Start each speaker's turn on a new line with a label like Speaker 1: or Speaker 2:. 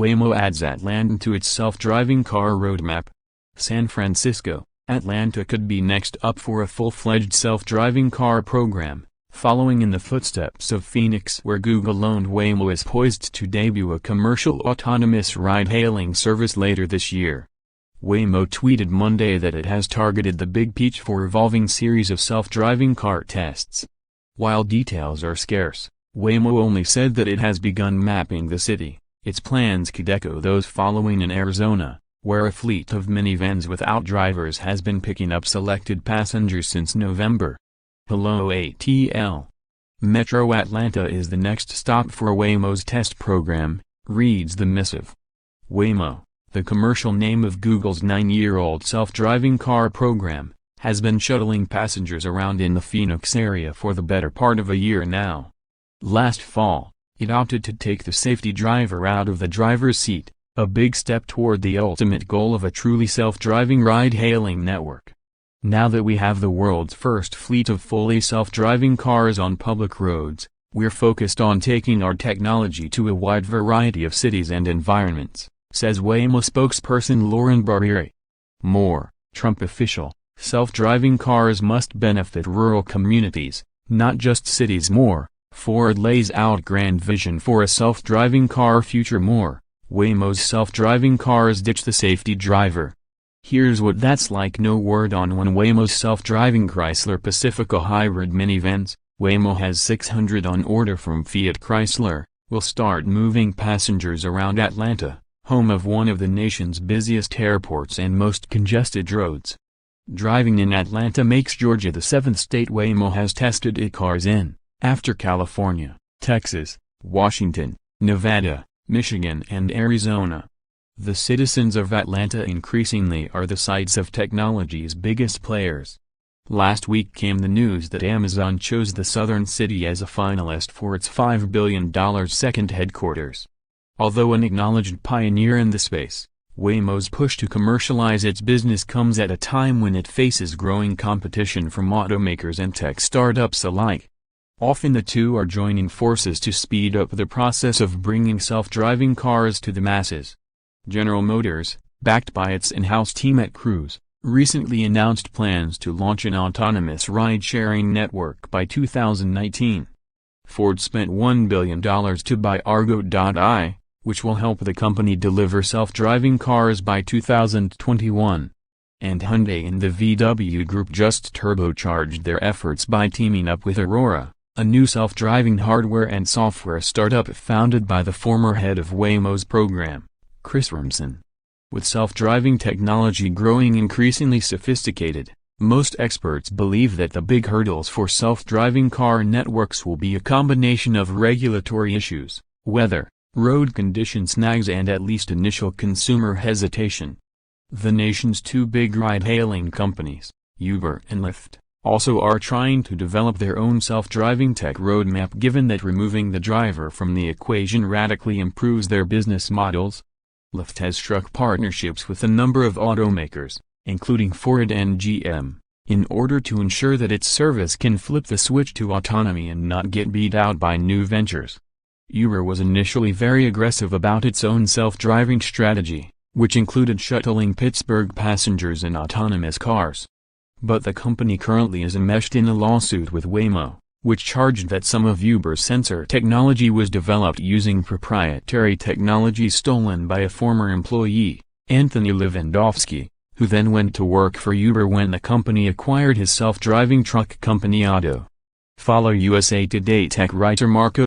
Speaker 1: Waymo adds Atlanta to its self-driving car roadmap. San Francisco, Atlanta could be next up for a full-fledged self-driving car program, following in the footsteps of Phoenix, where Google-owned Waymo is poised to debut a commercial autonomous ride-hailing service later this year. Waymo tweeted Monday that it has targeted the Big Peach for evolving series of self-driving car tests. While details are scarce, Waymo only said that it has begun mapping the city. Its plans could echo those following in Arizona, where a fleet of minivans without drivers has been picking up selected passengers since November. Hello ATL. Metro Atlanta is the next stop for Waymo's test program, reads the missive. Waymo, the commercial name of Google's 9-year-old self-driving car program, has been shuttling passengers around in the Phoenix area for the better part of a year now. Last fall, it opted to take the safety driver out of the driver's seat, a big step toward the ultimate goal of a truly self-driving ride-hailing network. Now that we have the world's first fleet of fully self-driving cars on public roads, we're focused on taking our technology to a wide variety of cities and environments, says Waymo spokesperson Lauren Barriere. More, Trump official, self-driving cars must benefit rural communities, not just cities. More, Ford lays out grand vision for a self-driving car future. More, Waymo's self-driving cars ditch the safety driver. Here's what that's like. No word on when Waymo's self-driving Chrysler Pacifica hybrid minivans, Waymo has 600 on order from Fiat Chrysler, will start moving passengers around Atlanta, home of one of the nation's busiest airports and most congested roads. Driving in Atlanta makes Georgia the 7th state Waymo has tested its cars in, after California, Texas, Washington, Nevada, Michigan and Arizona. The citizens of Atlanta increasingly are the sites of technology's biggest players. Last week came the news that Amazon chose the southern city as a finalist for its $5 billion second headquarters. Although an acknowledged pioneer in the space, Waymo's push to commercialize its business comes at a time when it faces growing competition from automakers and tech startups alike. Often the two are joining forces to speed up the process of bringing self-driving cars to the masses. General Motors, backed by its in-house team at Cruise, recently announced plans to launch an autonomous ride-sharing network by 2019. Ford spent $1 billion to buy Argo.ai, which will help the company deliver self-driving cars by 2021. And Hyundai and the VW Group just turbocharged their efforts by teaming up with Aurora, a new self-driving hardware and software startup founded by the former head of Waymo's program, Chris Ramson. With self-driving technology growing increasingly sophisticated, most experts believe that the big hurdles for self-driving car networks will be a combination of regulatory issues, weather, road condition snags and at least initial consumer hesitation. The nation's two big ride-hailing companies, Uber and Lyft, also are trying to develop their own self-driving tech roadmap, given that removing the driver from the equation radically improves their business models. Lyft has struck partnerships with a number of automakers, including Ford and GM, in order to ensure that its service can flip the switch to autonomy and not get beat out by new ventures. Uber was initially very aggressive about its own self-driving strategy, which included shuttling Pittsburgh passengers in autonomous cars. But the company currently is enmeshed in a lawsuit with Waymo, which charged that some of Uber's sensor technology was developed using proprietary technology stolen by a former employee, Anthony Lewandowski, who then went to work for Uber when the company acquired his self-driving truck company Otto. Follow USA Today tech writer Marco